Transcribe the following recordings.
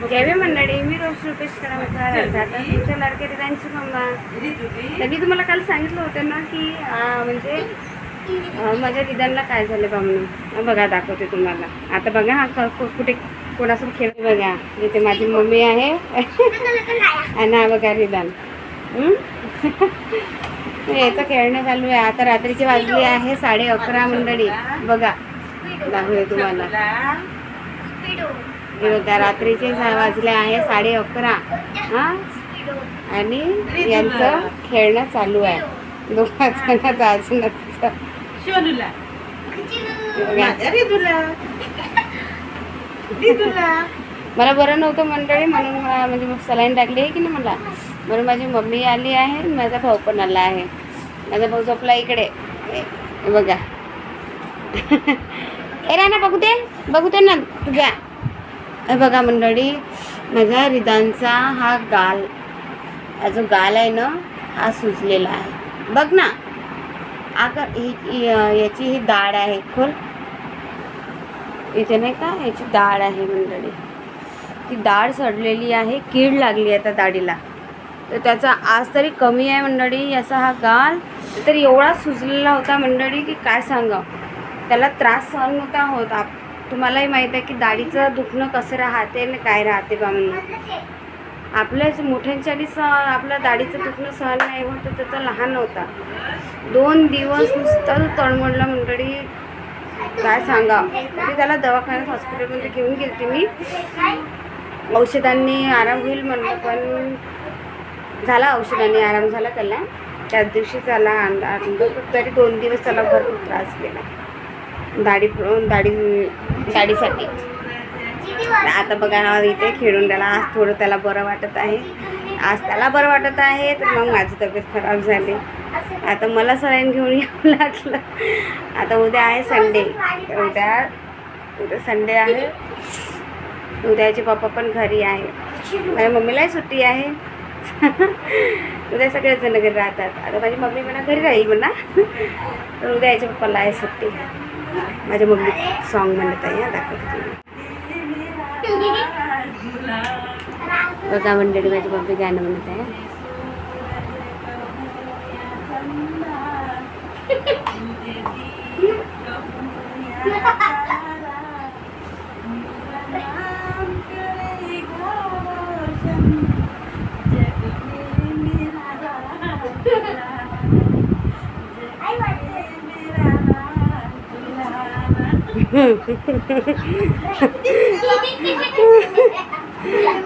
जेवे मंडळी, मी रोज रुपेश करामकर आता तुमच्या लाडक्या रिदांची मम्मा. तर मी तुम्हाला काल सांगितलं होतं ना की म्हणजे माझ्या रिदांना काय झालं बा म्हणून. बघा दाखवते तुम्हाला. आता बघा हा कुठे कोणासोबत खेळ. बघा इथे माझी मम्मी आहे आणि हा बघा रिदान. याचं खेळणं चालू आहे. आता रात्रीची वाजली आहे 11:30 मंडळी. बघा दाखवते तुम्हाला. बघा रात्रीचे वाजले आहे 11:30. हां आणि यांचं खेळणं चालू आहे दोघांचं अजून. मला बरं नव्हतं मंडळी म्हणून म्हणजे मग सलाईन टाकली आहे की नाही मला. म्हणून माझी मम्मी आली आहे, माझा भाऊ पण आला आहे. माझा भाऊ झोपला इकडे. बघा ए ना बघू दे ना तुझ्या. बघा मंडळी माझ्या रिदांचा हा गाल, हा जो गाल आहे ना हा सुजलेला आहे. बघ ना अगर याची ही दाढ आहे खोल इथे नाही का, याची दाढ आहे मंडळी. ती दाढ सडलेली आहे, कीड लागली आहे त्या दाढीला. तर त्याचा आज तरी कमी आहे मंडळी. याचा हा गाल तर एवढा सुजलेला होता मंडळी की काय सांगावं. त्याला त्रास सहन नव्हता होत. तुम्हालाही माहीत आहे की दाढीचं दुखणं कसं राहते आणि काय राहते बा म्हणून. आपल्याच मोठ्यांच्यानी आपल्या दाढीचं दुखणं सहन नाही होत, तर त्याचा लहान होता. 2 दिवस नुसतं तळमळलं मंडळी, काय सांगा. तरी त्याला दवाखान्यात हॉस्पिटलमध्ये घेऊन गेलते मी. औषधांनी आराम होईल म्हणलं, पण झाला औषधांनी आराम झाला त्याला. त्याच दिवशी झाला तरी 2 दिवस त्याला भरपूर त्रास केला दाढीसाठी. आता बघा इथे खेळून त्याला आज थोडं त्याला बरं वाटत आहे. आज त्याला बरं वाटत आहे तर मग माझी तब्येत खराब झाली. आता मला सलाईन घेऊन यावं लागलं. आता उद्या आहे संडे, उद्या संडे आहे. उद्याचे पप्पा पण घरी आहे, माझ्या मम्मीलाही सुट्टी आहे. उद्या सगळेजण घरी राहतात. आता माझी मम्मी म्हणा घरी राहील म्हणा, तर उद्या याच्या पप्पाला आहे सुट्टी. माझ्या मम्मी सॉन्ग म्हणत आहे, दाखवते बघा मंडळी. माझी मम्मी गाणं म्हणत आहे.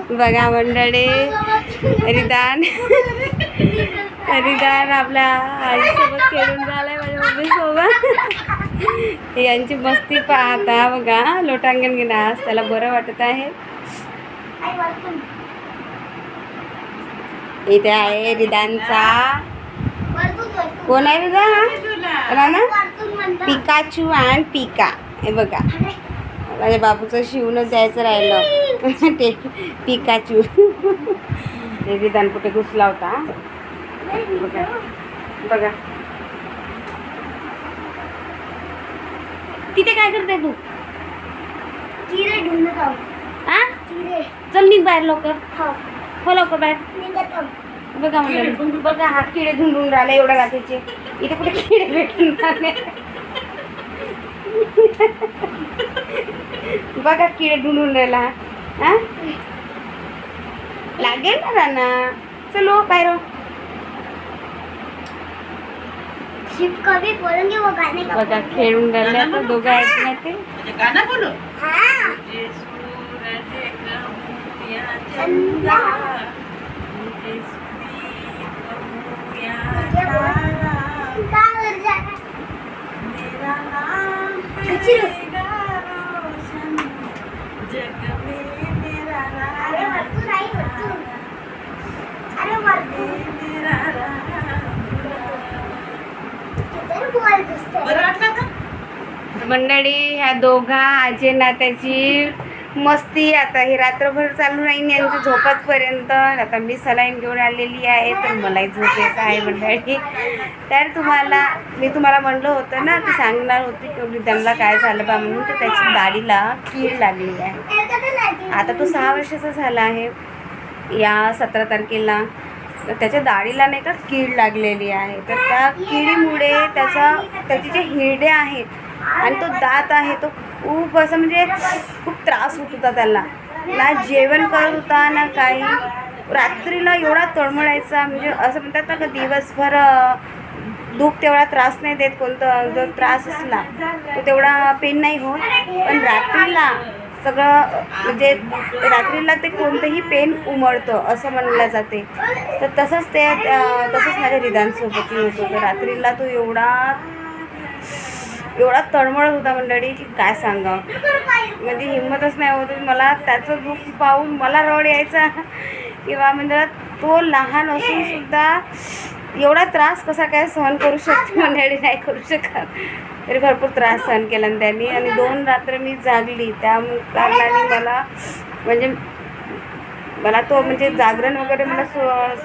बघा मंडळी रिदान आपल्या आईसोबत खेळून झालाय माझ्या मम्मीसोबत. यांची मस्ती पाहता बघा. लोटांगण घेणार त्याला बरं वाटत आहे. इथे आहे रिदानचा. कोण आहे रिदा? राना पिकाचू अँड पिका. हे बघा माझ्या बाबूचं शिवूनच द्यायचं राहिलं ते पिकाचू. हे रिदान कुठे घुसला होता बघा बघा. तिथे काय करते तू? चिरे ढूंढ खाऊ. हा चल निघ बाहेर लवकर. हो लवकर बाहेर. बघा म्हणजे बघा हा किडे धुंडून राहिले एवढ्या रात्रीचे. इथे कुठे किडे भेटून राहिले. बघा किडे ढुंढून राहिला. हा लागेल ना राना. चलो बाहेर. कभी बोलेंगे वो गाने का. बघा खेळून राहिल्या तर दोघं आहेत ना ते. गाना बोलो. हाँ मंडळी ह्या दोघा आजी नात्याची मस्ती आता हे रात्रभर चालू राहीन यांचं झोपतपर्यंत. आता मी सलाईन घेऊन आलेली आहे तर मलाही झोप येत आहे मंडळी. तर मी तुम्हाला म्हणलं होतं ना की सांगणार होती की त्यांना काय झालं बा म्हणून. तर त्याची दाढीला कीड लागली आहे. आता तो 6 वर्षाचा झाला आहे. या 17 तारखेला त्याच्या दाढीला नाही का कीड लागलेली आहे. तर त्या किडीमुळे त्याची जे हिरडे आहेत आणि तो दात आहे तो खूप असं म्हणजे खूप त्रास होत होता त्याला. ना जेवण करत होता ना काही. रात्रीला एवढा तळमळायचा म्हणजे असं म्हणतात ना का दिवसभर दुःख तेवढा त्रास नाही देत. कोणतं जर त्रास असला तो तेवढा पेन नाही होत. पण रात्रीला सगळं म्हणजे रात्रीला ते कोणतंही पेन उमळतं असं म्हणलं जाते. तर तसंच माझ्या रिदांसोबत होत होतं. रात्रीला तो एवढा तळमळत होता मंडळी की काय सांगावं. म्हणजे हिंमतच नाही होत मला. त्याचं दुःख पाहून मला रड यायचा किंवा म्हणजे तो लहान असून सुद्धा एवढा त्रास कसा काय सहन करू शकतो मंडळी. नाही करू शकत. तरी भरपूर त्रास सहन केला त्यांनी. आणि 2 रात्र मी जागली. त्या कारणाने मला तो म्हणजे जागरण वगैरे मला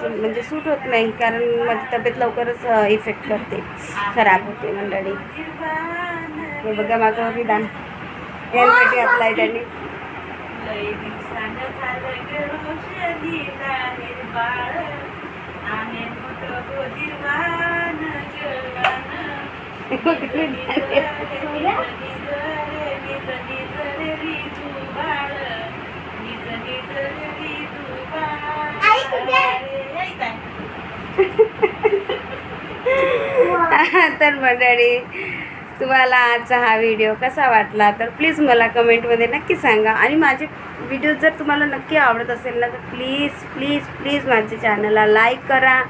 म्हणजे सूट होत नाही. कारण माझी तब्येत लवकरच इफेक्ट करते, खराब होते मंडळी. हे बघा माझं विधान हेल्मेट घातलं आहे त्यांनी. तर मंडळी तुम्हाला आजचा हा व्हिडिओ कसा वाटला तर प्लीज मला कमेंटमध्ये नक्की सांगा. आणि माझे व्हिडिओ जर तुम्हाला नक्की आवडत असेल ना तर प्लीज प्लीज प्लीज माझ्या चॅनलला लाईक करा,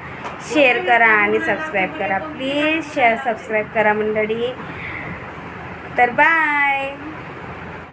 शेअर करा आणि सबस्क्राईब करा. प्लीज सबस्क्राईब करा मंडळी. तर बाय.